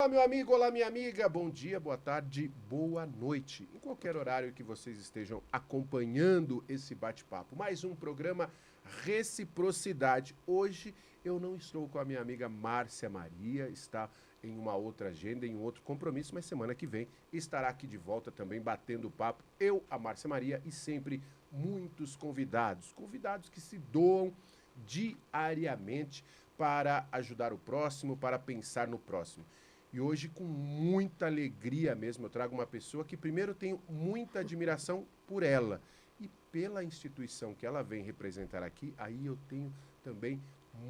Olá, meu amigo, olá, minha amiga. Bom dia, boa tarde, boa noite. Em qualquer horário que vocês estejam acompanhando esse bate-papo. Mais um programa Reciprocidade. Hoje eu não estou com a minha amiga Márcia Maria, está em uma outra agenda, em um outro compromisso, mas semana que vem estará aqui de volta também batendo papo. Eu, a Márcia Maria e sempre muitos convidados que se doam diariamente para ajudar o próximo, para pensar no próximo. E hoje, com muita alegria mesmo, eu trago uma pessoa que primeiro tenho muita admiração por ela e pela instituição que ela vem representar aqui, aí eu tenho também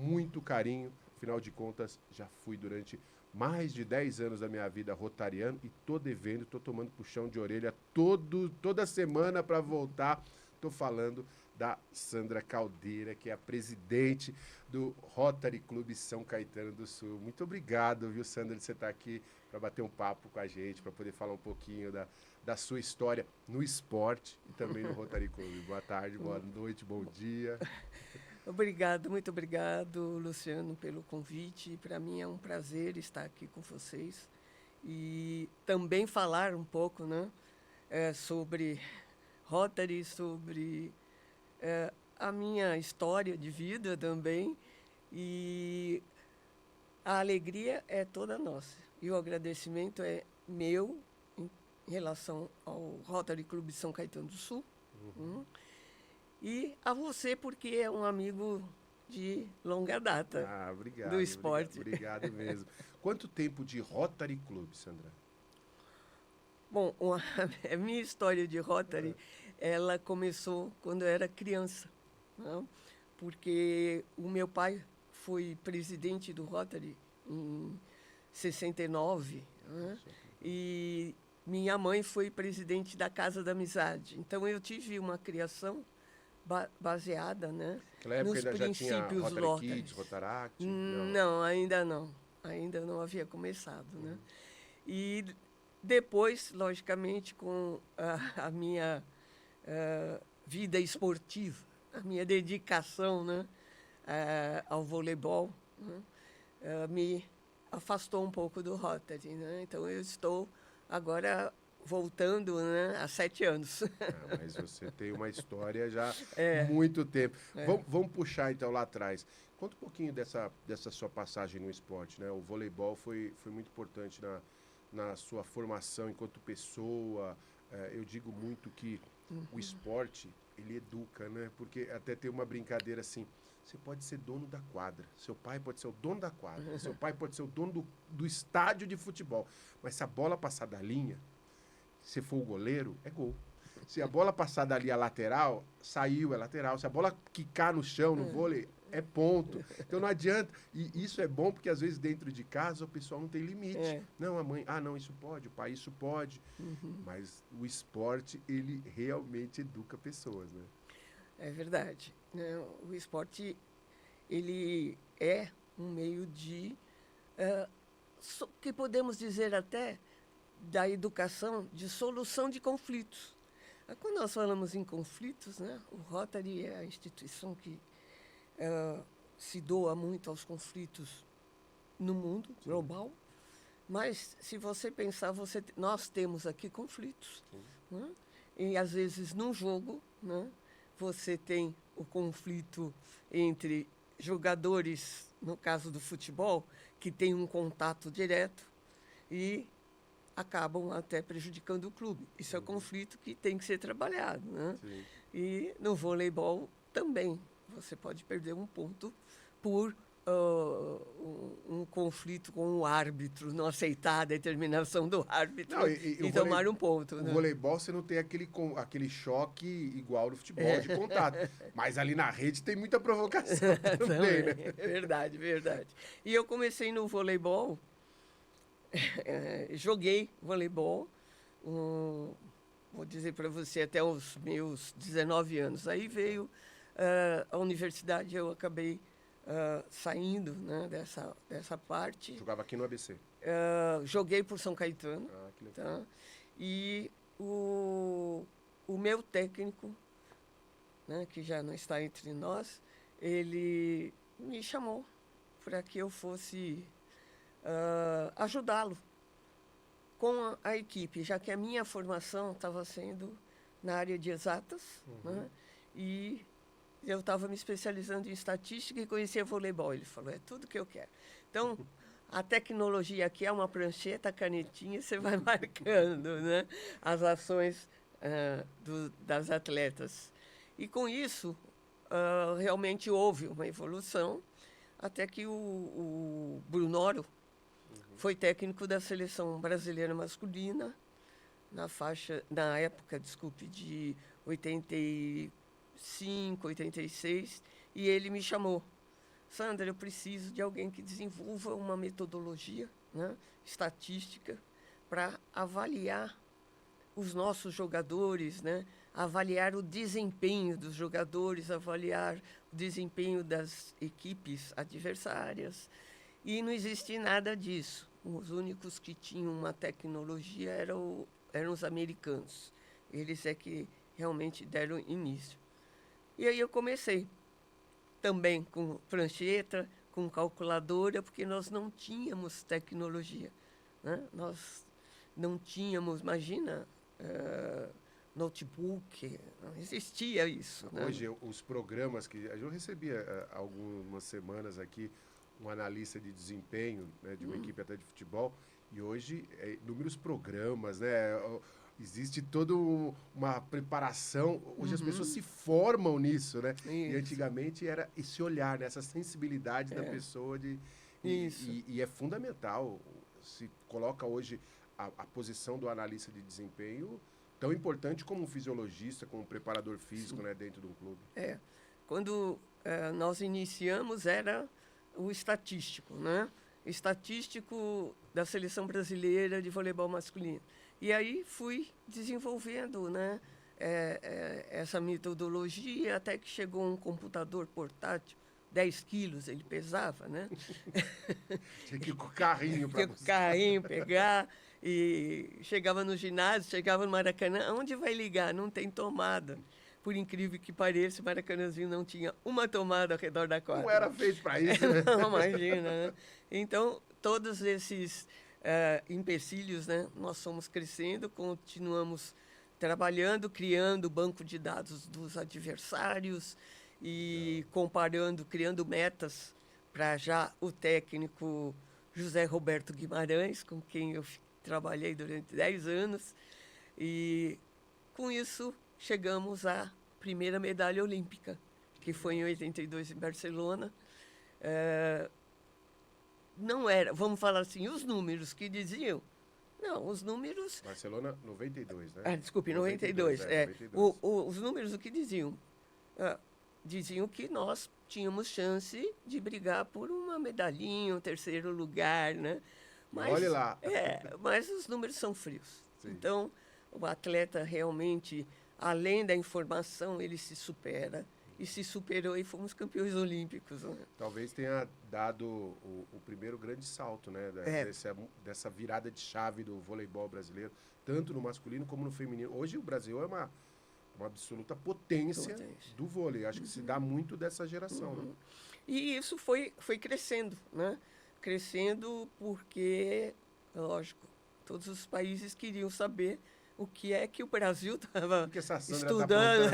muito carinho. Afinal de contas, já fui durante mais de 10 anos da minha vida rotariano e tô devendo, tô tomando puxão de orelha toda semana para voltar. Tô falando da Sandra Caldeira, que é a presidente do Rotary Clube São Caetano do Sul. Muito obrigado, viu, Sandra, de você estar aqui para bater um papo com a gente, para poder falar um pouquinho da sua história no esporte e também no Rotary Clube. Boa tarde, boa noite, bom dia. Obrigado, muito obrigado, Luciano, pelo convite. Para mim é um prazer estar aqui com vocês e também falar um pouco, né, sobre Rotary, sobre a minha história de vida também. E a alegria é toda nossa. E o agradecimento é meu em relação ao Rotary Clube São Caetano do Sul. E a você, porque é um amigo de longa data Ah, do obrigado, esporte. obrigado mesmo. Quanto tempo de Rotary Clube, Sandra? Bom, a minha história de Rotary, ela começou quando eu era criança, né? Porque o meu pai foi presidente do Rotary em 69, né? E minha mãe foi presidente da Casa da Amizade. Então, eu tive uma criação baseada, né, Naquela época nos ainda já tinha princípios Rotary Kids, Rotary. Rotaract? Não. Não, ainda não. Ainda não havia começado, né? E depois, logicamente, com a minha vida esportiva, a minha dedicação, né, ao voleibol, né, me afastou um pouco do Rotary, né? Então, eu estou agora voltando, né, há 7 anos. Ah, mas você tem uma história já É, muito tempo. é. Vamos puxar então lá atrás. Conta um pouquinho dessa sua passagem no esporte, né? O voleibol foi muito importante na sua formação enquanto pessoa. Eu digo muito que o esporte, ele educa, né? Porque até tem uma brincadeira assim, você pode ser dono da quadra, seu pai pode ser o dono da quadra, seu pai pode ser o dono do estádio de futebol, mas se a bola passar da linha, se for o goleiro, é gol. Se a bola passar dali a lateral, saiu, é lateral. Se a bola quicar no chão, no vôlei, é ponto. Então não adianta. E isso é bom porque às vezes dentro de casa o pessoal não tem limite. É. Não, a mãe, não, isso pode, o pai, isso pode. Mas o esporte, ele realmente educa pessoas, né? É verdade, né? O esporte, ele é um meio de, que podemos dizer até, da educação de solução de conflitos. Quando nós falamos em conflitos, né, o Rotary é a instituição que se doa muito aos conflitos no mundo global, mas se você pensar, nós temos aqui conflitos, né? E às vezes num jogo, né, você tem o conflito entre jogadores, no caso do futebol, que tem um contato direto e acabam até prejudicando o clube. Isso é um conflito que tem que ser trabalhado, né? Sim. E no voleibol também. Você pode perder um ponto por um conflito com o árbitro, não aceitar a determinação do árbitro Não, e tomar um ponto, o né? voleibol você não tem aquele choque igual no futebol de contato. Mas ali na rede tem muita provocação também, né? Também, é verdade, verdade. E eu comecei no voleibol, joguei voleibol, vou dizer para você, até os meus 19 anos. Aí veio a universidade, eu acabei saindo, né, dessa parte. Jogava aqui no ABC. Joguei por São Caetano, Ah, que legal. tá? E o meu técnico, né, que já não está entre nós, ele me chamou para que eu fosse ajudá-lo com a equipe, já que a minha formação estava sendo na área de exatas, né? E eu estava me especializando em estatística e conhecia voleibol. Ele falou, é tudo que eu quero. Então, a tecnologia aqui é uma prancheta, canetinha, você vai marcando, né, as ações das atletas. E com isso, realmente houve uma evolução, até que o Brunoro foi técnico da seleção brasileira masculina, na época, de 85, 86, e ele me chamou. Sandra, eu preciso de alguém que desenvolva uma metodologia, né, estatística para avaliar os nossos jogadores, né, avaliar o desempenho dos jogadores, avaliar o desempenho das equipes adversárias. E não existia nada disso. Os únicos que tinham uma tecnologia eram os americanos. Eles é que realmente deram início. E aí eu comecei também com prancheta, com calculadora, porque nós não tínhamos tecnologia, né? Nós não tínhamos, imagina, notebook, não existia isso. Hoje, né? os programas que... Eu recebia há algumas semanas aqui um analista de desempenho, né, de uma equipe até de futebol, e hoje, inúmeros programas, né? Existe toda uma preparação. Hoje as pessoas se formam nisso, né? Isso. E antigamente era esse olhar, né? Essa sensibilidade da pessoa e é fundamental. Se coloca hoje a posição do analista de desempenho tão importante como um fisiologista, como um preparador físico, né, dentro de um clube. Quando nós iniciamos, era o estatístico, né? Estatístico da Seleção Brasileira de Voleibol Masculino. E aí fui desenvolvendo, né, essa metodologia, até que chegou um computador portátil, 10 quilos ele pesava, né? Tinha que ir com o carrinho para Tinha que ir com o carrinho pegar, e chegava no ginásio, chegava no Maracanã, onde vai ligar? Não tem tomada. Por incrível que pareça, o Maracanãzinho não tinha uma tomada ao redor da quadra. Não era feito para isso, né? Não, imagina, né? Então, todos esses empecilhos, né? Nós fomos crescendo, continuamos trabalhando, criando banco de dados dos adversários e comparando, criando metas para já o técnico José Roberto Guimarães, com quem eu trabalhei durante 10 anos. E, com isso, chegamos à primeira medalha olímpica, que foi em 82 em Barcelona. Não era, vamos falar assim, os números que diziam. Não, os números... Barcelona, 92, né? Desculpe, 92. 92. Os números, o que diziam? Diziam que nós tínhamos chance de brigar por uma medalhinha, um terceiro lugar, né? Mas, olhe lá. Mas os números são frios. Sim. Então, o atleta realmente, além da informação, ele se supera. E se superou e fomos campeões olímpicos. Né? Talvez tenha dado o primeiro grande salto, né? Dessa virada de chave do voleibol brasileiro, tanto no masculino como no feminino. Hoje o Brasil é uma absoluta potência do vôlei. Acho que se dá muito dessa geração. Né? E isso foi crescendo, né? Crescendo porque, lógico, todos os países queriam saber o que é que o Brasil estava estudando.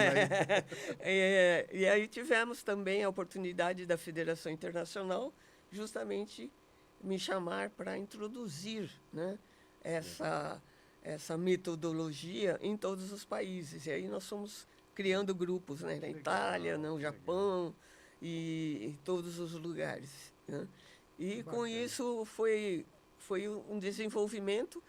E aí tivemos também a oportunidade da Federação Internacional justamente me chamar para introduzir, né, essa metodologia em todos os países. E aí nós fomos criando grupos, né, na Itália, no Japão e em todos os lugares. Né? E com isso foi um desenvolvimento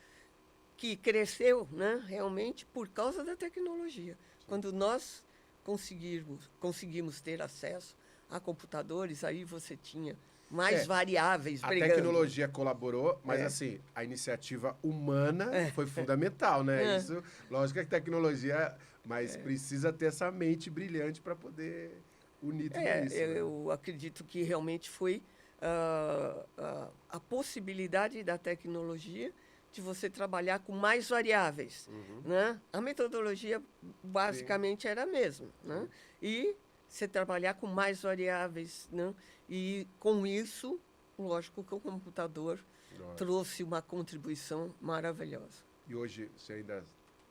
que cresceu, né, realmente por causa da tecnologia. Sim. Quando nós conseguimos ter acesso a computadores, aí você tinha mais variáveis brigando. A tecnologia colaborou, mas assim, a iniciativa humana foi fundamental, né? Isso, lógico que a tecnologia, mas precisa ter essa mente brilhante para poder unir tudo isso. Eu acredito que realmente foi a possibilidade da tecnologia de você trabalhar com mais variáveis. Né? A metodologia basicamente era a mesma. Né? E você trabalhar com mais variáveis. Né? E com isso, lógico que o computador trouxe uma contribuição maravilhosa. E hoje você ainda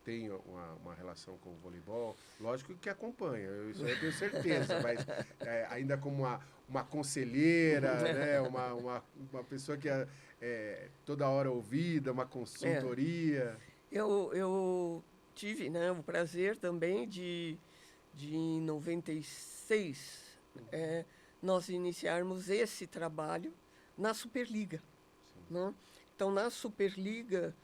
tem uma relação com o voleibol? Lógico que acompanha, isso aí eu tenho certeza, mas ainda como uma conselheira, né? uma pessoa que é toda hora ouvida, uma consultoria. Eu tive, né, o prazer também de em 96, nós iniciarmos esse trabalho na Superliga. Né? Então, na Superliga,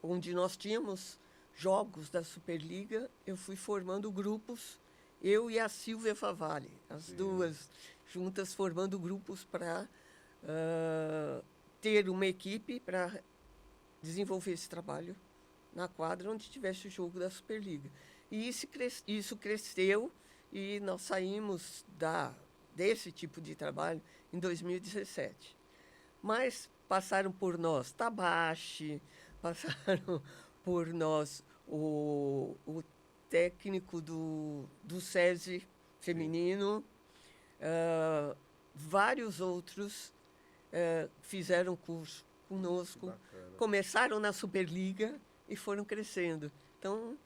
onde nós tínhamos jogos da Superliga, eu fui formando grupos, eu e a Silvia Favalli, as duas juntas formando grupos para ter uma equipe para desenvolver esse trabalho na quadra onde tivesse o jogo da Superliga. E isso cresceu e nós saímos desse tipo de trabalho em 2017. Mas passaram por nós Tabachi, passaram por nós o técnico do SESI feminino, vários outros fizeram curso conosco, começaram na Superliga e foram crescendo. Então,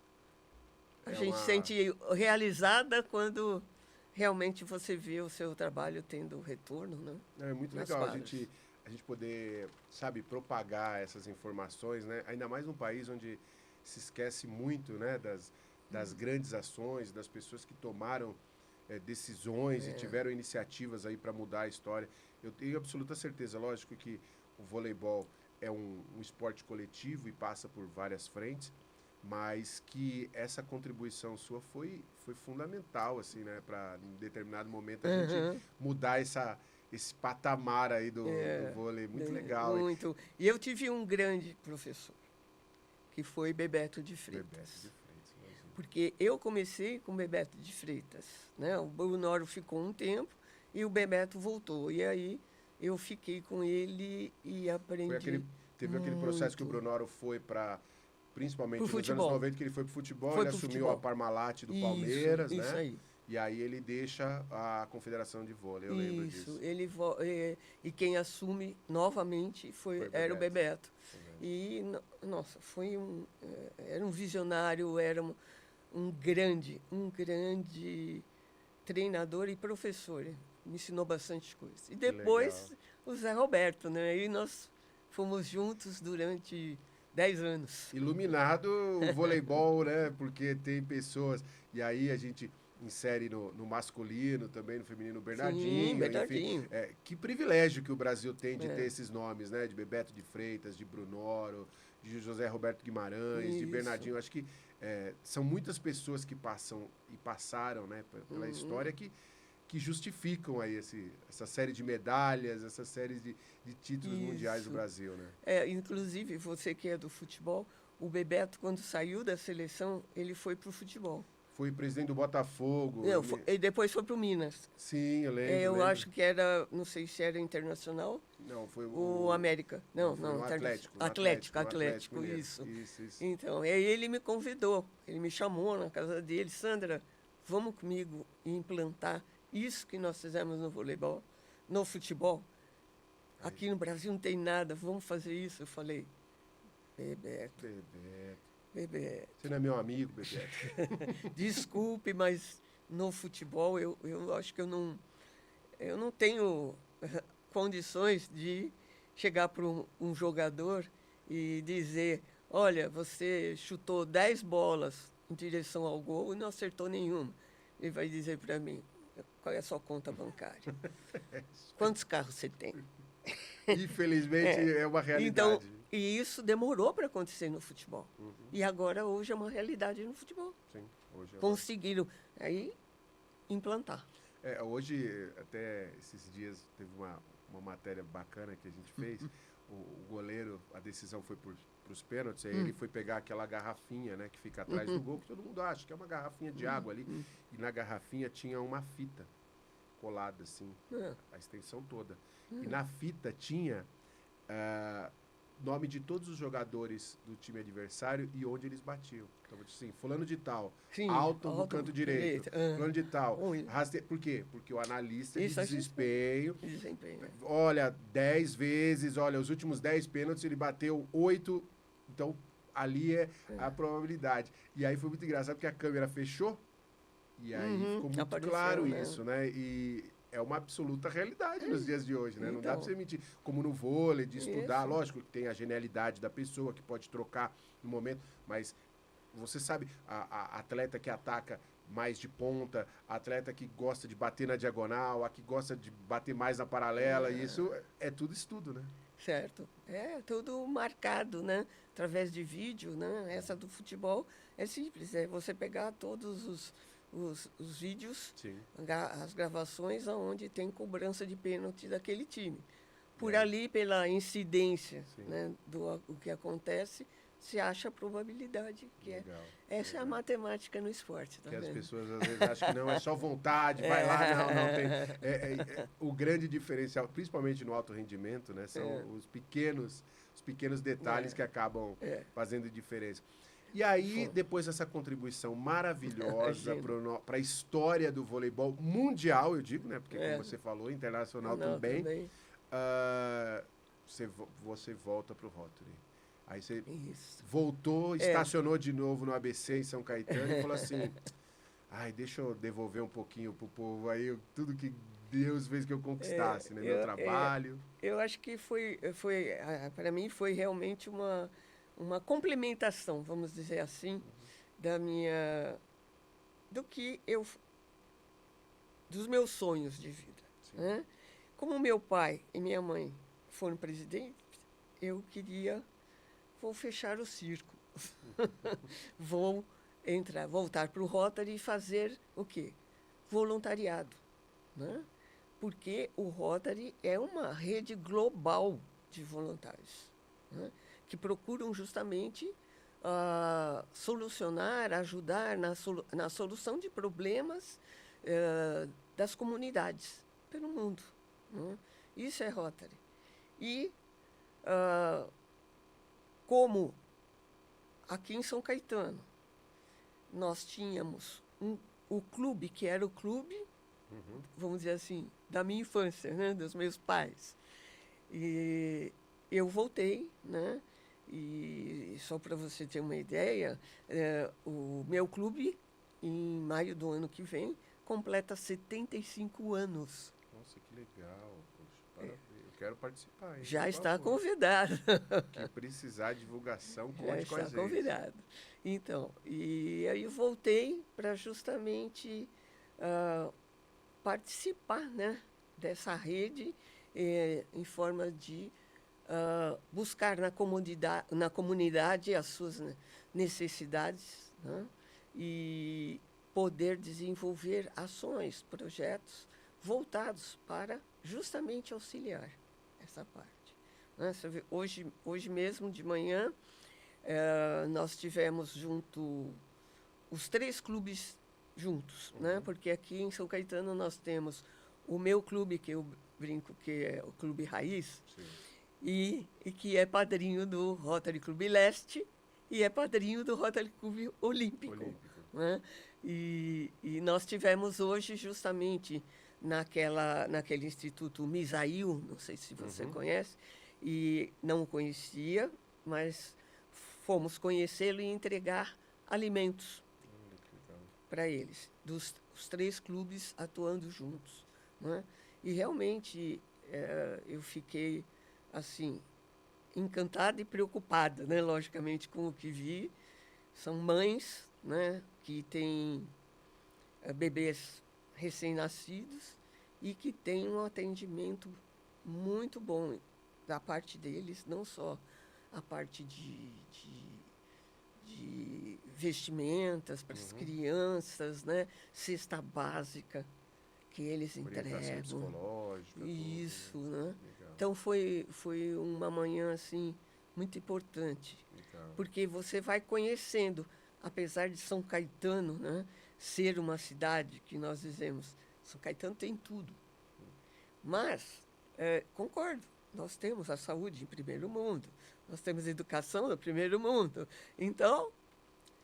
a gente se sente realizada quando realmente você vê o seu trabalho tendo retorno, né? É muito legal a gente poder, sabe, propagar essas informações, né? Ainda mais num país onde se esquece muito, né, das grandes ações, das pessoas que tomaram decisões e tiveram iniciativas aí para mudar a história. Eu tenho absoluta certeza, lógico que o voleibol é um esporte coletivo e passa por várias frentes, mas que essa contribuição sua foi fundamental, assim, né, para em determinado momento a gente mudar esse patamar aí do vôlei. Muito legal. Muito. E eu tive um grande professor, que foi Bebeto de Freitas. Porque eu comecei com Bebeto de Freitas, né? O Brunoro ficou um tempo e o Bebeto voltou. E aí eu fiquei com ele e aprendi. Teve aquele processo que o Brunoro foi para, principalmente nos futebol. anos 90, que ele foi para o futebol, ele assumiu a Parmalat do Palmeiras, né? Isso aí. E aí ele deixa a Confederação de Vôlei, eu lembro disso. E quem assume novamente era o Bebeto. E, nossa, era um visionário, era um grande treinador e professor. Me ensinou bastante coisa. E depois o Zé Roberto, né? E nós fomos juntos durante 10 anos. Iluminado o voleibol, né? Porque tem pessoas... E aí a gente insere no masculino, também no feminino, Bernardinho. Sim, Bernardinho. Enfim, que privilégio que o Brasil tem de ter esses nomes, né? De Bebeto de Freitas, de Brunoro, de José Roberto Guimarães, de Bernardinho. Acho que são muitas pessoas que passaram, né? Pela história que justificam aí essa série de medalhas, essa série de títulos mundiais do Brasil, né? Inclusive, você que é do futebol, o Bebeto, quando saiu da seleção, ele foi para o futebol. Foi presidente do Botafogo. E depois foi para o Minas. Sim, eu lembro. Eu acho que era, não sei se era Internacional. Não, foi o América. Não, Atlético, isso. Então, aí ele me convidou, ele me chamou na casa dele, Sandra, vamos comigo implantar isso que nós fizemos no voleibol, no futebol. Aqui no Brasil não tem nada, vamos fazer isso. Eu falei, Bebeto. Você não é meu amigo, Bebeto? Desculpe, mas no futebol eu acho que eu não tenho condições de chegar para um jogador e dizer, olha, você chutou 10 bolas em direção ao gol e não acertou nenhuma. Ele vai dizer para mim, qual é a sua conta bancária? Quantos carros você tem? Infelizmente, é uma realidade. Então, e isso demorou para acontecer no futebol. E agora, hoje, é uma realidade no futebol. Sim, hoje conseguiram aí implantar. Hoje, até esses dias, teve uma matéria bacana que a gente fez. O goleiro, a decisão foi para os pênaltis, aí ele foi pegar aquela garrafinha, né, que fica atrás do gol, que todo mundo acha que é uma garrafinha de água ali. E na garrafinha tinha uma fita colada, assim, a extensão toda. E na fita tinha nome de todos os jogadores do time adversário e onde eles batiam. Então, assim, fulano de tal, Sim, alto no canto direito, fulano de tal. Ui. Por quê? Porque o analista Isso, de desempenho, Desempenho. olha, 10 vezes, olha, os últimos 10 pênaltis, ele bateu 8, então ali é a probabilidade. E aí foi muito engraçado, porque a câmera fechou, e aí ficou muito Apareceu, claro né? isso, né? E é uma absoluta realidade nos dias de hoje, né? Não dá Então. pra você mentir. Como no vôlei, de estudar, Isso. lógico que tem a genialidade da pessoa, que pode trocar no momento, mas você sabe, a atleta que ataca mais de ponta, a atleta que gosta de bater na diagonal, a que gosta de bater mais na paralela, e isso é tudo estudo, né? Certo. É tudo marcado, né? Através de vídeo, né? Essa do futebol é simples, é você pegar todos os vídeos, Sim. as gravações onde tem cobrança de pênalti daquele time. Por É. ali, pela incidência, Sim. né, o que acontece, se acha a probabilidade que é. Legal. Essa é a matemática no esporte, tá Que as vendo? pessoas às vezes acham que não, é só vontade, vai lá, não tem. O grande diferencial, principalmente no alto rendimento, né, são os pequenos detalhes que acabam fazendo diferença. E aí, depois dessa contribuição maravilhosa para a história do voleibol mundial, eu digo, né, porque como você falou, internacional também, você volta para o Rotary. Aí você voltou, estacionou de novo no ABC em São Caetano e falou assim, ai, deixa eu devolver um pouquinho pro povo aí, tudo que Deus fez que eu conquistasse, né? Meu trabalho. Eu acho que para mim foi realmente uma complementação, vamos dizer assim, dos meus sonhos de vida. Né? Como meu pai e minha mãe foram presidentes, eu vou fechar o circo. Vou voltar para o Rotary e fazer o quê? Voluntariado. Né? Porque o Rotary é uma rede global de voluntários, né? Que procuram justamente solucionar, ajudar na solução de problemas das comunidades pelo mundo. Né? Isso é Rotary. E como aqui em São Caetano nós tínhamos o clube, que era o clube, vamos dizer assim, da minha infância, né, dos meus pais. E eu voltei, né, e só para você ter uma ideia, o meu clube, em maio do ano que vem, completa 75 anos. Nossa, que legal. Poxa, parabéns. Eu quero participar. Hein, já está convidado. Que precisar de divulgação, Já conte com a gente. está convidado. Então, e aí eu voltei para justamente participar, né, dessa rede em forma de buscar na comunidade as suas necessidades, né, e poder desenvolver ações, projetos voltados para justamente auxiliar essa parte. Né? Você vê, hoje mesmo de manhã nós tivemos junto os 3 clubes juntos, né? Porque aqui em São Caetano nós temos o meu clube, que eu brinco que é o Clube Raiz, e que é padrinho do Rotary Clube Leste e é padrinho do Rotary Clube Olímpico. Né? E nós tivemos hoje justamente naquele Instituto Misail, não sei se você conhece, e não o conhecia, mas fomos conhecê-lo e entregar alimentos para eles, os 3 clubes atuando juntos. Né? E realmente eu fiquei assim encantada e preocupada, né? Logicamente, com o que vi. São mães, né, que têm bebês recém-nascidos e que têm um atendimento muito bom da parte deles, não só a parte de vestimentas para as crianças, né? Cesta básica que eles entregam. Psicológica. Isso, tudo, né? Legal. Então foi uma manhã assim muito importante, porque você vai conhecendo, apesar de São Caetano, né, ser uma cidade que nós dizemos, São Caetano tem tudo, mas concordo. Nós temos a saúde em primeiro mundo, Nós temos educação do primeiro mundo. Então,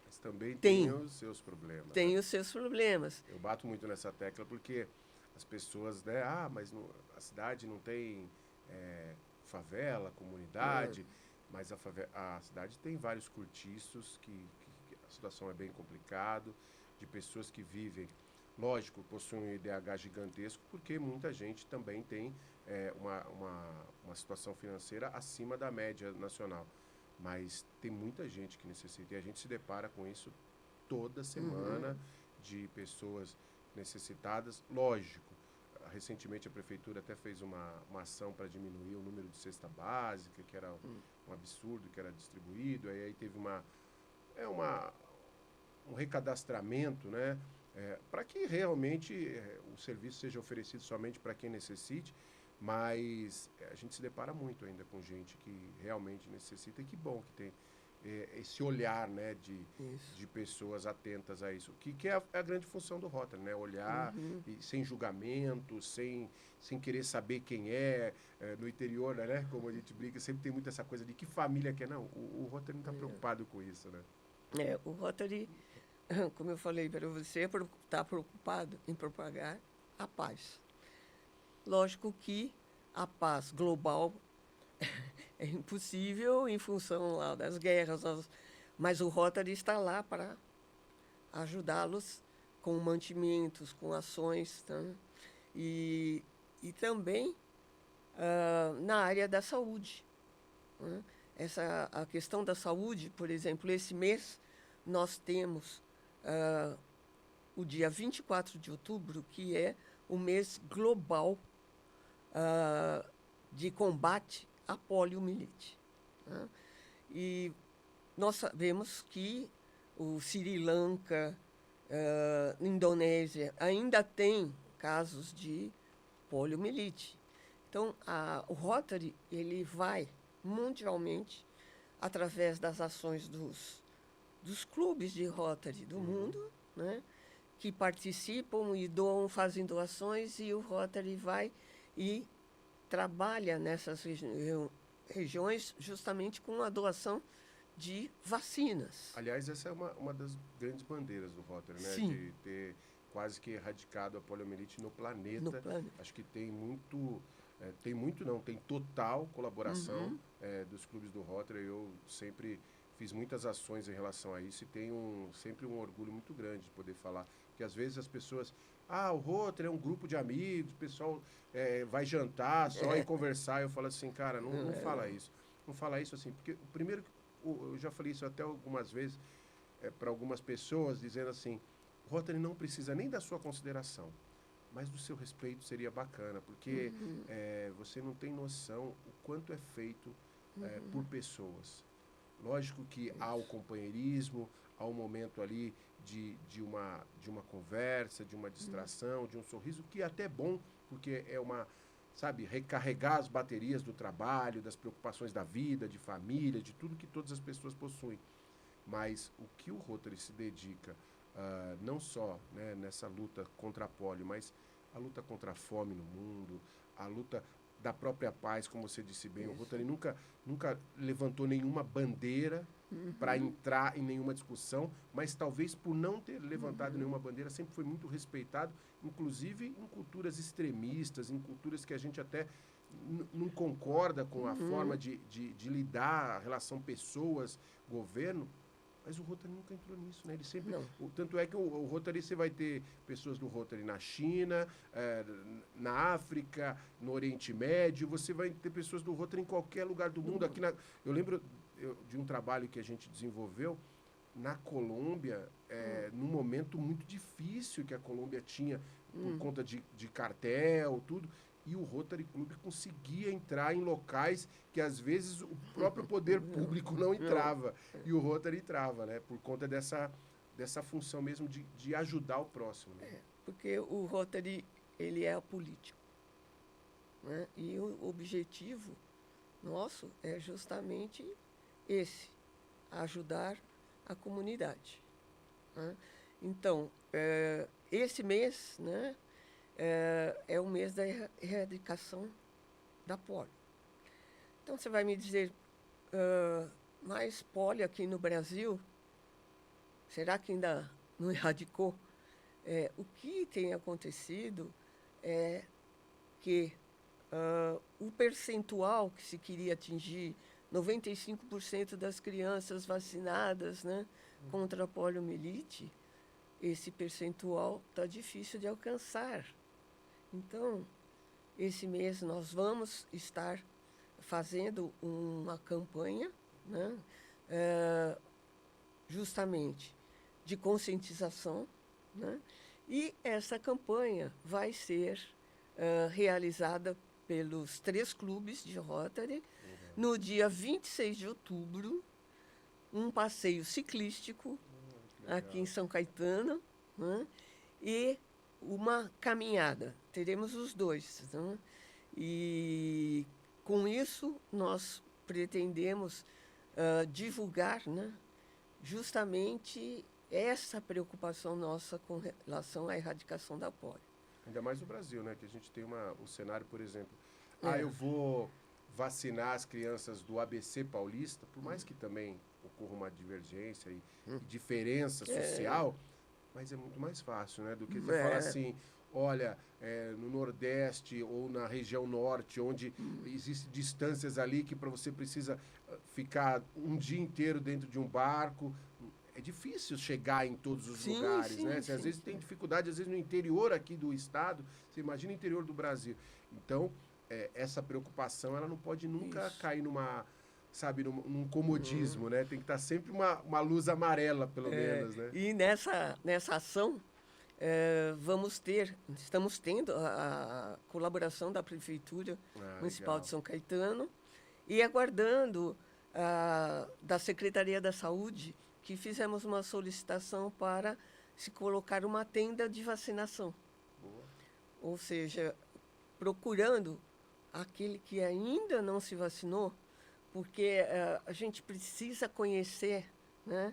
Mas também tem, tem os seus problemas, né? tem os seus problemas. Eu bato muito nessa tecla porque as pessoas, né? Mas a cidade não tem favela, comunidade, mas a cidade tem vários cortiços que a situação é bem complicada, de pessoas que vivem, lógico, possuem um IDH gigantesco, porque muita gente também tem uma situação financeira acima da média nacional. Mas tem muita gente que necessita, e a gente se depara com isso toda semana, de pessoas necessitadas. Lógico, recentemente a prefeitura até fez uma ação para diminuir o número de cesta básica, que era um absurdo que era distribuído, aí teve um recadastramento, né, para que realmente o serviço seja oferecido somente para quem necessite, mas a gente se depara muito ainda com gente que realmente necessita, e que bom que tem esse olhar, né, de pessoas atentas a isso, que é a grande função do Rotary, né, olhar e, sem julgamento, sem querer saber quem no interior, né, como a gente brinca, sempre tem muito essa coisa de que família que é, não, o Rotary não está preocupado com isso, né. O Rotary, como eu falei para você, está preocupado em propagar a paz. Lógico que a paz global é impossível em função lá das guerras, mas o Rotary está lá para ajudá-los com mantimentos, com ações, tá? E também na área da saúde, né? A questão da saúde, por exemplo, esse mês nós temos o dia 24 de outubro, que é o mês global de combate à poliomielite, né? E nós sabemos que o Sri Lanka, Indonésia, ainda tem casos de poliomielite. Então, o Rotary ele vai mundialmente através das ações dos clubes de Rotary do mundo, né, que participam e fazem doações, e o Rotary vai e trabalha nessas regiões justamente com a doação de vacinas. Aliás, essa é uma das grandes bandeiras do Rotary, né? Sim. De ter quase que erradicado a poliomielite no planeta. Acho que tem total colaboração dos clubes do Rotary. Eu sempre fiz muitas ações em relação a isso e tenho sempre um orgulho muito grande de poder falar. Porque às vezes as pessoas... o Rotary é um grupo de amigos, o pessoal vai jantar só e conversar. Eu falo assim, cara, não fala isso. Não fala isso assim, porque primeiro... Eu já falei isso até algumas vezes para algumas pessoas, dizendo assim, o Rotary não precisa nem da sua consideração, mas do seu respeito seria bacana, porque você não tem noção o quanto é feito por pessoas. Lógico que há o companheirismo, há um momento ali de uma conversa, de uma distração, de um sorriso, que é até bom, porque recarregar as baterias do trabalho, das preocupações da vida, de família, de tudo que todas as pessoas possuem. Mas o que o Rotary se dedica, não só, né, nessa luta contra a polio, mas a luta contra a fome no mundo, a luta da própria paz, como você disse bem, o Rotary nunca levantou nenhuma bandeira para entrar em nenhuma discussão, mas talvez por não ter levantado nenhuma bandeira, sempre foi muito respeitado, inclusive em culturas extremistas, em culturas que a gente até não concorda com a forma de lidar, a relação pessoas-governo, mas o Rotary nunca entrou nisso, né? Ele sempre, tanto é que o Rotary, você vai ter pessoas do Rotary na China, na África, no Oriente Médio, você vai ter pessoas do Rotary em qualquer lugar do mundo. Eu lembro de um trabalho que a gente desenvolveu na Colômbia, num momento muito difícil que a Colômbia tinha por conta de cartel, tudo. E o Rotary Club conseguia entrar em locais que, às vezes, o próprio poder público não entrava. E o Rotary entrava, né? Por conta dessa função mesmo de ajudar o próximo. Né? Porque o Rotary, ele é político, né? E o objetivo nosso é justamente esse, ajudar a comunidade, né? Então, esse mês, né, é o mês da erradicação da polio. Então, você vai me dizer, Mas polio aqui no Brasil, será que ainda não erradicou? O que tem acontecido é que o percentual que se queria atingir, 95% das crianças vacinadas, né, contra a poliomielite, esse percentual está difícil de alcançar. Então, esse mês nós vamos estar fazendo uma campanha, né, justamente de conscientização, né, e essa campanha vai ser realizada pelos 3 clubes de Rotary, no dia 26 de outubro, um passeio ciclístico aqui em São Caetano, né, e uma caminhada. Teremos os 2. Né? E com isso nós pretendemos divulgar, né, justamente essa preocupação nossa com relação à erradicação da polio. Ainda mais no Brasil, né? Que a gente tem o cenário, por exemplo, eu vou vacinar as crianças do ABC paulista, por mais que também ocorra uma divergência e diferença social, mas é muito mais fácil, né? Do que você falar assim, olha, no Nordeste ou na região Norte, onde existem distâncias ali que para você precisa ficar um dia inteiro dentro de um barco. É difícil chegar em todos os lugares, né? Às vezes tem dificuldade, às vezes no interior aqui do estado, você imagina o interior do Brasil. Então, essa preocupação, ela não pode nunca cair num comodismo, né? Tem que estar sempre uma luz amarela, pelo menos, né? E nessa ação, estamos tendo a colaboração da Prefeitura Municipal de São Caetano e aguardando da Secretaria da Saúde, que fizemos uma solicitação para se colocar uma tenda de vacinação. Boa. Ou seja, procurando aquele que ainda não se vacinou, porque a gente precisa conhecer, né,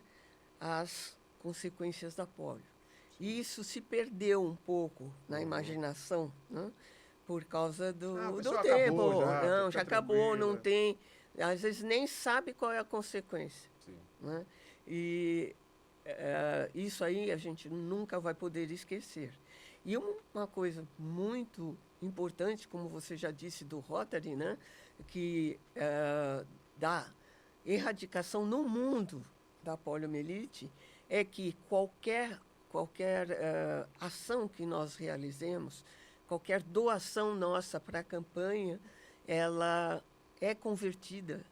as consequências da polio. E isso se perdeu um pouco na imaginação, né, por causa do tempo. Já acabou, não tem... Às vezes nem sabe qual é a consequência. Sim. Né? E isso aí a gente nunca vai poder esquecer. E uma coisa muito importante, como você já disse, do Rotary, né, que da erradicação no mundo da poliomielite, é que qualquer ação que nós realizemos, qualquer doação nossa para a campanha, ela é convertida,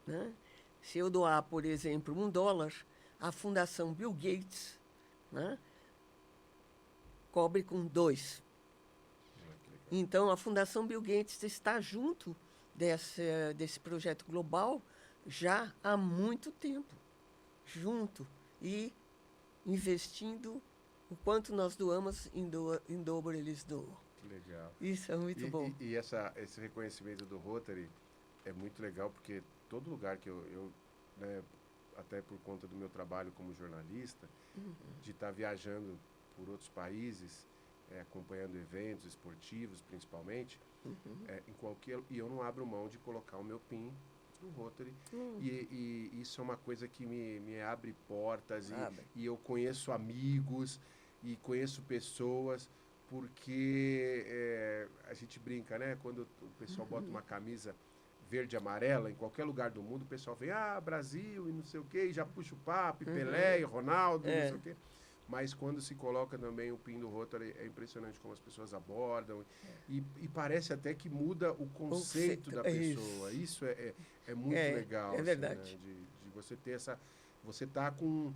né? Se eu doar, por exemplo, $1, a Fundação Bill Gates, né, cobre com 2. Então, a Fundação Bill Gates está junto desse projeto global já há muito tempo, junto, e investindo o quanto nós doamos, em dobro eles doam. Que legal. Isso é muito bom. E esse reconhecimento do Rotary é muito legal, porque todo lugar que eu né, até por conta do meu trabalho como jornalista, de estar viajando por outros países, acompanhando eventos esportivos, principalmente, e eu não abro mão de colocar o meu PIN no Rotary. E isso é uma coisa que me abre portas, e eu conheço amigos e conheço pessoas, porque a gente brinca, né? Quando o pessoal bota uma camisa verde e amarela, em qualquer lugar do mundo, o pessoal vem, Brasil, e não sei o quê, e já puxa o papo, e Pelé, e Ronaldo, não sei o quê. Mas quando se coloca também o PIN do Rotary, é impressionante como as pessoas abordam, e parece até que muda o conceito da pessoa. Isso é muito legal. É verdade. Assim, né? De você ter você tá com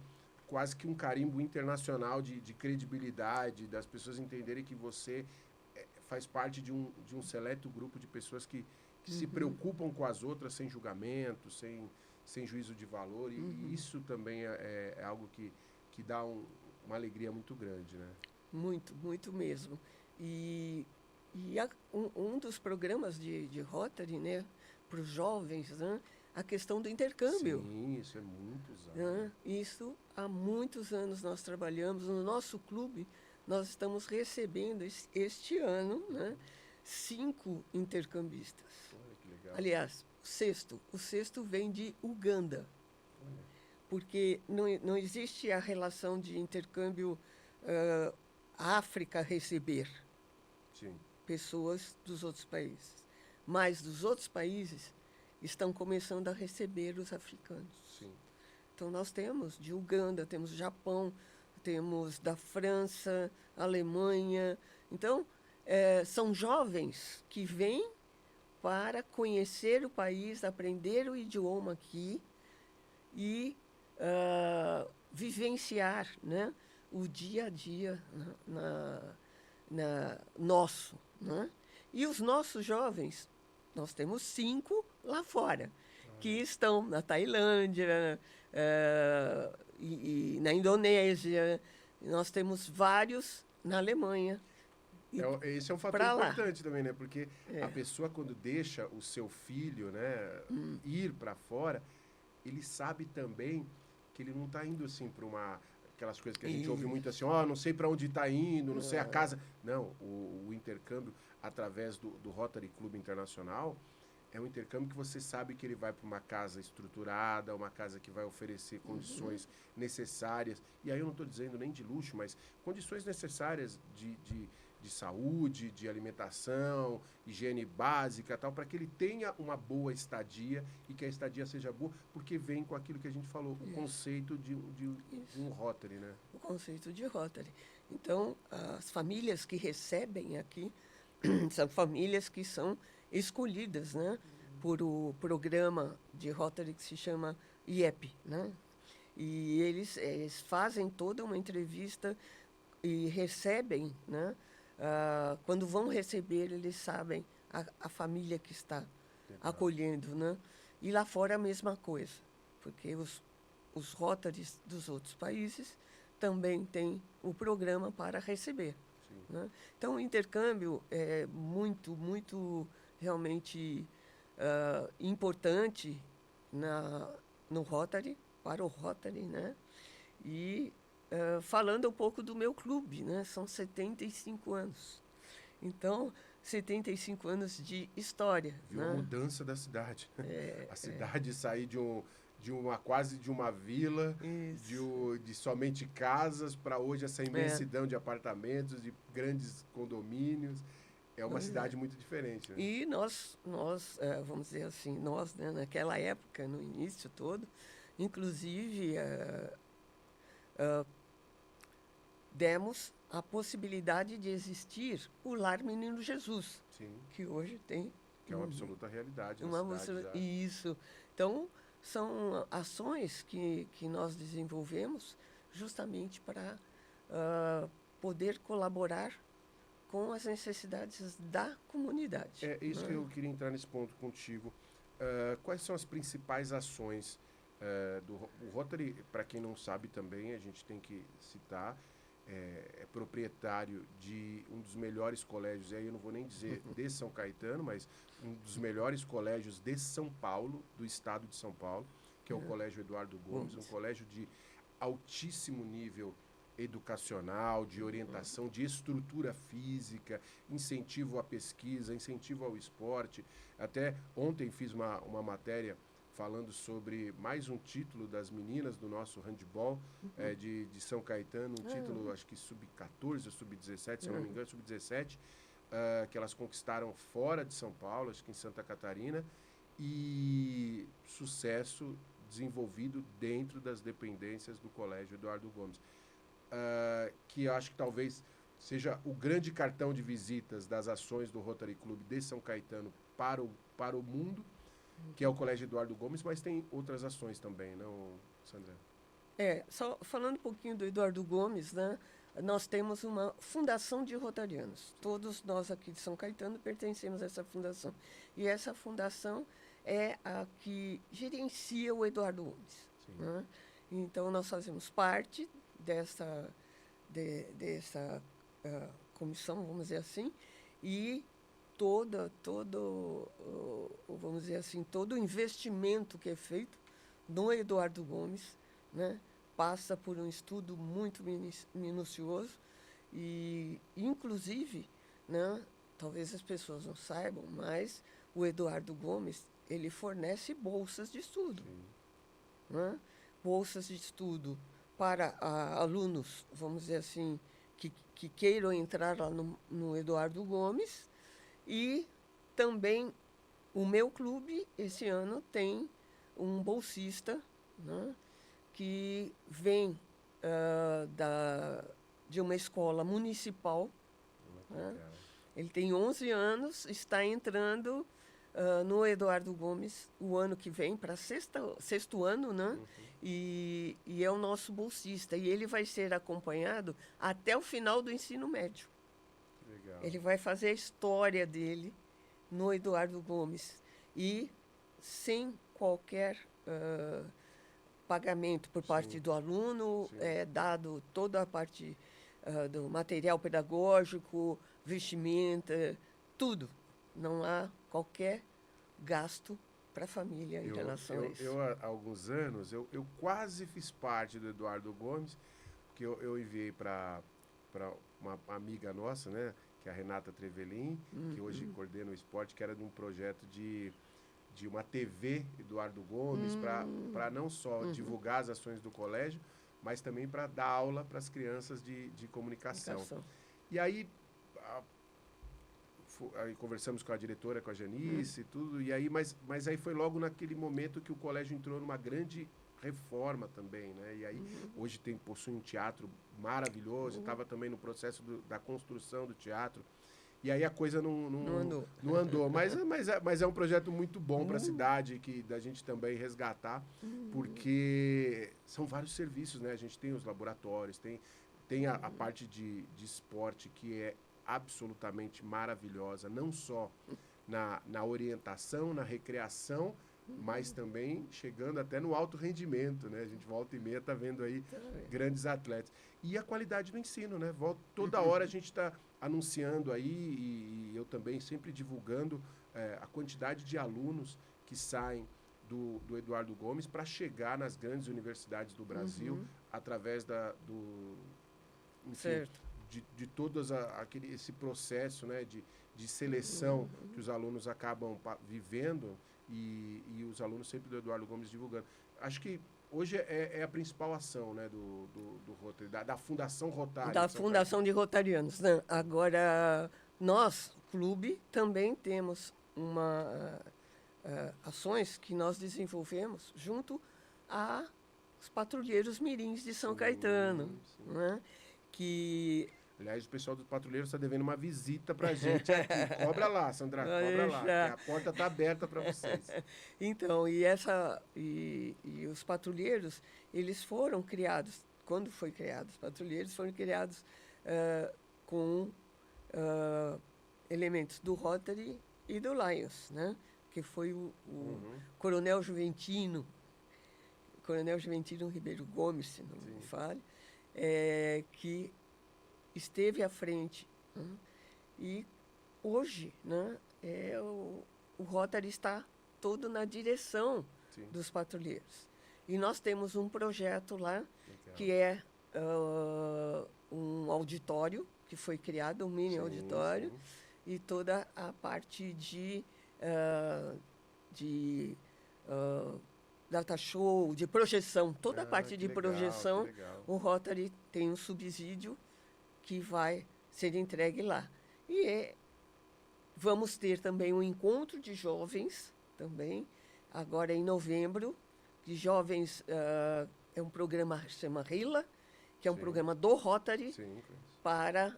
quase que um carimbo internacional de credibilidade, das pessoas entenderem que você faz parte de um seleto grupo de pessoas que se preocupam com as outras sem julgamento, sem juízo de valor, e isso também é algo que dá uma alegria muito grande, né? Muito, muito mesmo. E um dos programas de Rotary, né, para os jovens, né, a questão do intercâmbio. Sim, isso é muitos anos. Né? Isso há muitos anos nós trabalhamos. No nosso clube, nós estamos recebendo este ano, né, 5 intercambistas. Olha que legal. Aliás, O cesto vem de Uganda, porque não existe a relação de intercâmbio África receber Sim. pessoas dos outros países. Mas dos outros países estão começando a receber os africanos. Sim. Então, nós temos de Uganda, temos Japão, temos da França, Alemanha. Então, são jovens que vêm para conhecer o país, aprender o idioma aqui e vivenciar, né, o dia a dia nosso. Né? E os nossos jovens, nós temos 5 lá fora, que estão na Tailândia, e na Indonésia, nós temos vários na Alemanha. Esse é um fator importante também, né? Porque a pessoa, quando deixa o seu filho, né, ir para fora, ele sabe também que ele não está indo assim para aquelas coisas que a gente ouve muito assim, não sei para onde está indo, não sei a casa. Não, o intercâmbio através do Rotary Club Internacional é um intercâmbio que você sabe que ele vai para uma casa estruturada, uma casa que vai oferecer condições necessárias. E aí eu não estou dizendo nem de luxo, mas condições necessárias de saúde, de alimentação, higiene básica, tal, para que ele tenha uma boa estadia e que a estadia seja boa, porque vem com aquilo que a gente falou, o conceito de um Rotary, né? O conceito de Rotary. Então, as famílias que recebem aqui são famílias que são escolhidas, né, por o programa de Rotary que se chama IEP, né? E eles fazem toda uma entrevista e recebem, né? Quando vão receber, eles sabem a família que está acolhendo, né? E lá fora a mesma coisa, porque os Rotarys dos outros países também têm o programa para receber. Né? Então, o intercâmbio é muito, muito realmente importante no Rotary, para o Rotary, né? E falando um pouco do meu clube, né? São 75 anos. Então, 75 anos de história. Viu né? a mudança da cidade. A cidade sair quase de uma vila, de somente casas, para hoje essa imensidão de apartamentos, de grandes condomínios. É uma cidade muito diferente. Né? E nós vamos dizer assim, né, naquela época, no início todo, inclusive demos a possibilidade de existir o Lar Menino Jesus, que hoje tem... Que é uma absoluta realidade na cidade. Isso. Então, são ações que nós desenvolvemos justamente para poder colaborar com as necessidades da comunidade. É isso que eu queria entrar nesse ponto contigo. Quais são as principais ações o Rotary? Para quem não sabe também, a gente tem que citar, é proprietário de um dos melhores colégios, e aí eu não vou nem dizer de São Caetano, mas um dos melhores colégios de São Paulo, do estado de São Paulo, que é o Colégio Eduardo Gomes, um colégio de altíssimo nível educacional, de orientação, de estrutura física, incentivo à pesquisa, incentivo ao esporte. Até ontem fiz uma matéria falando sobre mais um título das meninas do nosso handball de São Caetano, um título, acho que sub-14 ou sub-17, se eu não me engano, sub-17, que elas conquistaram fora de São Paulo, acho que em Santa Catarina, e sucesso desenvolvido dentro das dependências do Colégio Eduardo Gomes. Que eu acho que talvez seja o grande cartão de visitas das ações do Rotary Club de São Caetano para o mundo, que é o Colégio Eduardo Gomes, mas tem outras ações também, não, Sandra? Só falando um pouquinho do Eduardo Gomes, né? Nós temos uma fundação de rotarianos. Todos nós aqui de São Caetano pertencemos a essa fundação. E essa fundação é a que gerencia o Eduardo Gomes. Né? Então, nós fazemos parte dessa comissão, vamos dizer assim, e vamos dizer assim, todo o investimento que é feito no Eduardo Gomes, né, passa por um estudo muito minucioso e, inclusive, né, talvez as pessoas não saibam, mas o Eduardo Gomes ele fornece bolsas de estudo. Sim. Né? Bolsas de estudo para alunos, vamos dizer assim, que queiram entrar lá no Eduardo Gomes. E também o meu clube, esse ano, tem um bolsista, né, que vem de uma escola municipal. Né? Ele tem 11 anos, está entrando no Eduardo Gomes o ano que vem, para sexto ano, né? Uhum. E é o nosso bolsista. E ele vai ser acompanhado até o final do ensino médio. Legal. Ele vai fazer a história dele no Eduardo Gomes. E sem qualquer pagamento por parte do aluno, dado toda a parte do material pedagógico, vestimenta, tudo. Não há qualquer gasto para a família em relação a isso. Há alguns anos, eu quase fiz parte do Eduardo Gomes, porque eu enviei para uma amiga nossa, né, que é a Renata Trevelin, que hoje coordena o esporte, que era de um projeto de uma TV Eduardo Gomes, para não só divulgar as ações do colégio, mas também para dar aula para as crianças de comunicação. E aí, aí conversamos com a diretora, com a Janice e tudo, e aí, mas aí foi logo naquele momento que o colégio entrou numa grande reforma também, né? E aí hoje possui um teatro maravilhoso, estava também no processo da construção do teatro. E aí a coisa não andou. Mas é um projeto muito bom para a cidade, que da gente também resgatar, porque são vários serviços, né? A gente tem os laboratórios, tem a parte de esporte, que é absolutamente maravilhosa, não só na orientação, na recreação, mas também chegando até no alto rendimento, né? A gente volta e meia está vendo aí grandes atletas. E a qualidade do ensino, né? Toda hora a gente está anunciando aí, e eu também sempre divulgando a quantidade de alunos que saem do Eduardo Gomes para chegar nas grandes universidades do Brasil, através enfim, de todos esse processo, né, de seleção que os alunos acabam vivendo, e os alunos sempre do Eduardo Gomes divulgando. Acho que hoje é a principal ação, né, do Rotary, da Fundação Rotária. Da Fundação de Rotarianos. Né? Agora, nós, clube, também temos ações que nós desenvolvemos junto aos patrulheiros mirins de São Caetano. Né? Que... Aliás, o pessoal dos patrulheiros está devendo uma visita para a gente aqui. Cobra lá, Sandra, cobra lá, que a porta está aberta para vocês. Então, e os patrulheiros, eles foram criados, quando foi criados, os patrulheiros foram criados com elementos do Rotary e do Lions, né? Que foi o Coronel Juventino Ribeiro Gomes, se não me falhe, que esteve à frente. Né? E hoje, né, o Rotary está todo na direção dos patrulheiros. E nós temos um projeto lá, que é um auditório, que foi criado, um mini auditório, e toda a parte de data show, de projeção, toda a parte de projeção, o Rotary tem um subsídio que vai ser entregue lá. E vamos ter também um encontro de jovens, também, agora em novembro, de jovens, é um programa que se chama RILA, que é um programa do Rotary para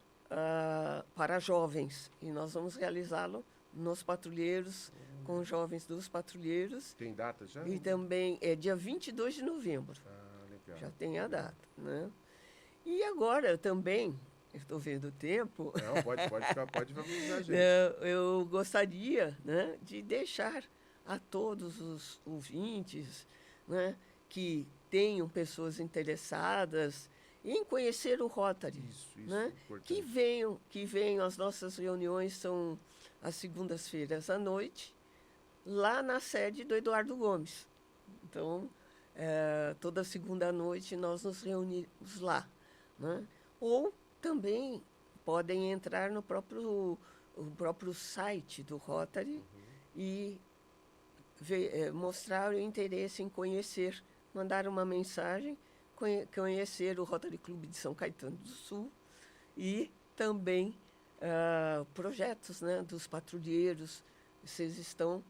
jovens. E nós vamos realizá-lo nos patrulheiros, com os jovens dos patrulheiros. Tem data já? E também é dia 22 de novembro. Legal. Já tem a data, né? E agora também, estou vendo o tempo. Não, pode valorizar a gente. Eu gostaria, né, de deixar a todos os ouvintes, né, que tenham pessoas interessadas em conhecer o Rotary, isso né, que venham. As nossas reuniões são às segundas-feiras à noite, lá na sede do Eduardo Gomes. Então, toda segunda noite nós nos reunimos lá, né? Ou também podem entrar no próprio site do Rotary e mostrar o interesse em conhecer, mandar uma mensagem, conhecer o Rotary Clube de São Caetano do Sul e também projetos, né, dos patrulheiros. Vocês estão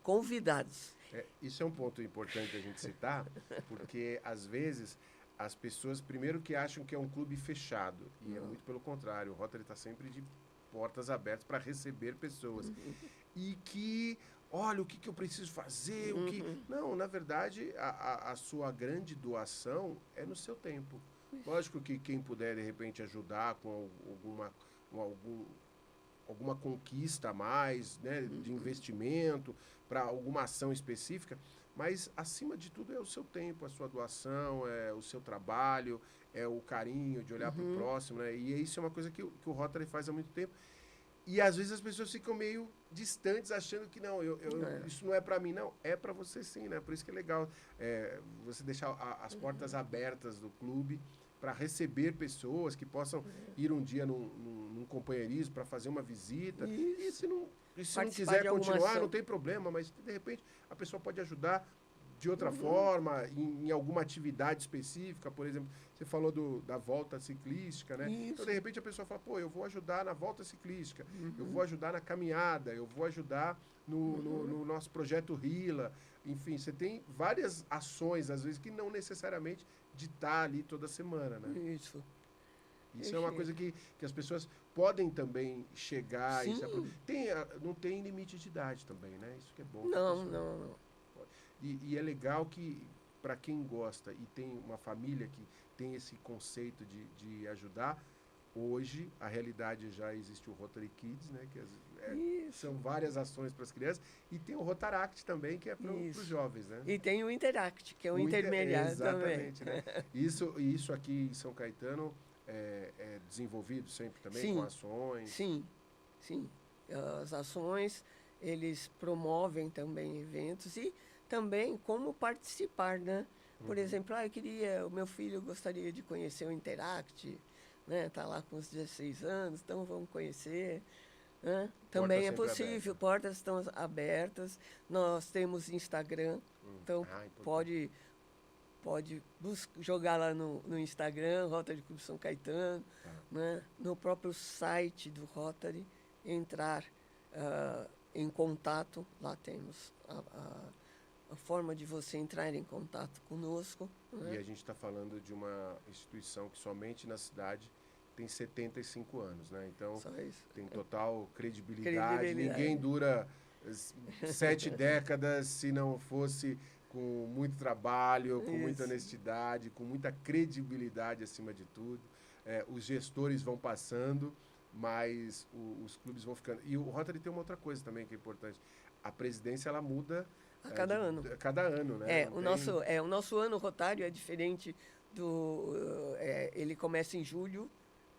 convidados. Isso é um ponto importante a gente citar, porque às vezes as pessoas, primeiro que acham que é um clube fechado, e é muito pelo contrário, o Rotary está sempre de portas abertas para receber pessoas. E que, olha, o que eu preciso fazer, o que... Não, na verdade, a sua grande doação é no seu tempo. Lógico que quem puder, de repente, ajudar com alguma conquista a mais, né, de investimento, para alguma ação específica, mas, acima de tudo, é o seu tempo, a sua doação, é o seu trabalho, é o carinho de olhar para o próximo, né? E isso é uma coisa que o Rotary faz há muito tempo. E, às vezes, as pessoas ficam meio distantes, achando que, não, isso não é para mim. Não, é para você sim, né? Por isso que é legal você deixar as portas abertas do clube para receber pessoas que possam ir um dia num companheirismo para fazer uma visita. E se não quiser continuar, não tem problema, mas de repente a pessoa pode ajudar de outra forma, em alguma atividade específica. Por exemplo, você falou da volta ciclística, né? Isso. Então, de repente, a pessoa fala, eu vou ajudar na volta ciclística, eu vou ajudar na caminhada, eu vou ajudar no nosso projeto RILA. Enfim, você tem várias ações, às vezes, que não necessariamente de estar ali toda semana, né? Isso. Isso é uma coisa que as pessoas podem também chegar Sim. Não tem limite de idade também, né? Isso que é bom. Não. E é legal que, para quem gosta e tem uma família que tem esse conceito de ajudar, hoje a realidade já existe o Rotary Kids, né? Que são várias ações para as crianças, e tem o Rotaract também, que é para os jovens, né? E tem o Interact, que é o intermediário exatamente, também. Né? Isso aqui em São Caetano é desenvolvido sempre também, com ações? Sim. As ações, eles promovem também eventos e também como participar, né? Por exemplo, o meu filho gostaria de conhecer o Interact, né? Tá lá com os 16 anos, então vamos conhecer. Né? Também é possível, portas estão abertas. Nós temos Instagram, então pode jogar lá no Instagram, Rotary Clube São Caetano, né? No próprio site do Rotary, entrar em contato, lá temos a forma de você entrar em contato conosco. Né? E a gente está falando de uma instituição que somente na cidade tem 75 anos, né? Então, tem total credibilidade. Ninguém dura 7 décadas se não fosse com muito trabalho, com muita honestidade, com muita credibilidade acima de tudo. Os gestores vão passando, mas os clubes vão ficando. E o Rotary tem uma outra coisa também que é importante. A presidência, ela muda a cada ano. A cada ano, né? O nosso ano rotário é diferente ele começa em julho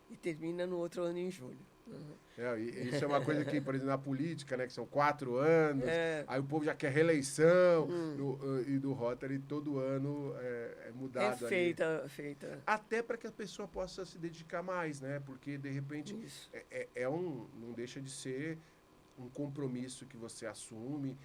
e termina no outro ano em julho. Isso é uma coisa que, por exemplo, na política, né, que são 4 anos, aí o povo já quer reeleição, e do Rotary todo ano é mudado. Feita. Até para que a pessoa possa se dedicar mais, né? Porque, de repente, não deixa de ser um compromisso que você assume,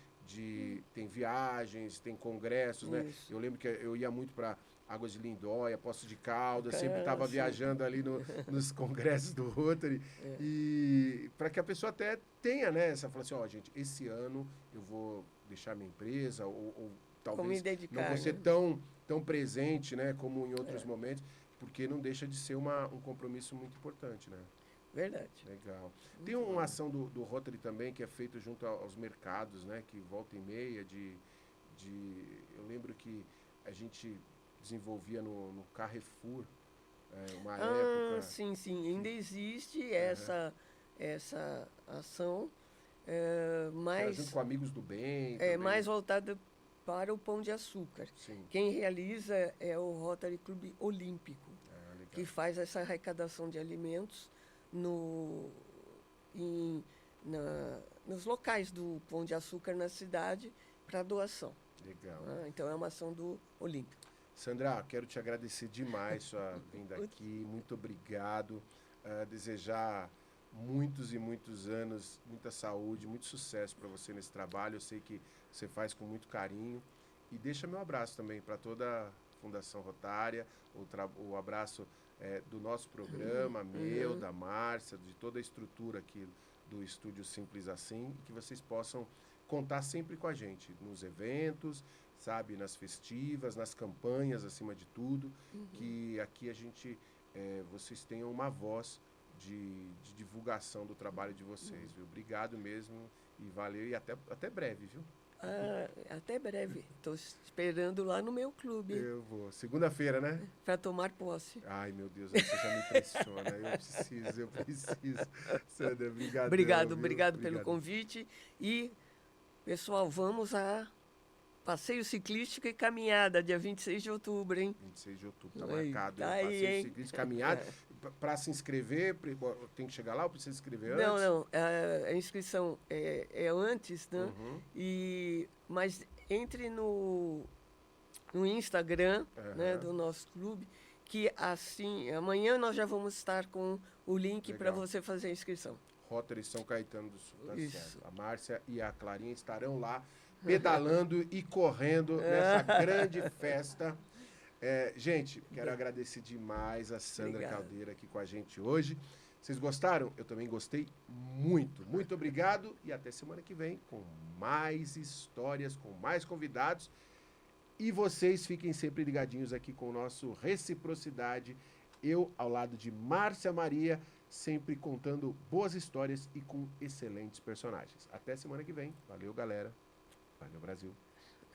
tem viagens, tem congressos, né? Eu lembro que eu ia muito para Águas de Lindóia, Poços de Caldas, sempre estava viajando ali nos congressos do Rotary, e para que a pessoa até tenha, né, fala assim, gente, esse ano eu vou deixar minha empresa, ou talvez não vou ser tão presente, né, como em outros momentos, porque não deixa de ser um compromisso muito importante, né? Verdade. Legal. Tem uma ação do Rotary também que é feita junto aos mercados, né? Que volta e meia eu lembro que a gente desenvolvia no Carrefour uma época. Sim. Ainda existe essa ação, mas junto com Amigos do Bem. Mais voltada para o Pão de Açúcar. Sim. Quem realiza é o Rotary Clube Olímpico, que faz essa arrecadação de alimentos nos locais do Pão de Açúcar na cidade para doação. Legal. Então é uma ação do Olímpico. Sandra, quero te agradecer demais sua vinda aqui. Muito obrigado. Desejar muitos e muitos anos, muita saúde, muito sucesso para você nesse trabalho. Eu sei que você faz com muito carinho. E deixa meu abraço também para toda a Fundação Rotária, o abraço do nosso programa, meu, da Márcia, de toda a estrutura aqui do Estúdio Simples Assim, e que vocês possam contar sempre com a gente, nos eventos, sabe, nas festivas, nas campanhas, acima de tudo, que aqui a gente, vocês tenham uma voz de divulgação do trabalho de vocês, viu? Obrigado mesmo e valeu, e até breve, viu? Até breve. Estou esperando lá no meu clube Eu vou. Segunda-feira, né? para tomar posse. Ai, meu Deus, você já me impressiona. Eu preciso. Sandra, Obrigado pelo convite. E, pessoal, vamos a passeio ciclístico e caminhada, dia 26 de outubro, hein? 26 de outubro, tá marcado. Tá aí, passeio hein? ciclístico, caminhada. Para se inscrever, tem que chegar lá ou precisa se inscrever antes? Não. A inscrição é antes, né? Mas entre no Instagram, né, do nosso clube, que assim, amanhã nós já vamos estar com o link para você fazer a inscrição. Rotary São Caetano do Sul, tá Isso. certo. A Márcia e a Clarinha estarão lá pedalando e correndo nessa grande festa. Gente, quero agradecer demais a Sandra Caldeira aqui com a gente hoje. Vocês gostaram? Eu também gostei muito. Muito obrigado e até semana que vem com mais histórias, com mais convidados. E vocês fiquem sempre ligadinhos aqui com o nosso Reciprocidade. Eu, ao lado de Márcia Maria, sempre contando boas histórias e com excelentes personagens. Até semana que vem. Valeu, galera. Valeu, Brasil.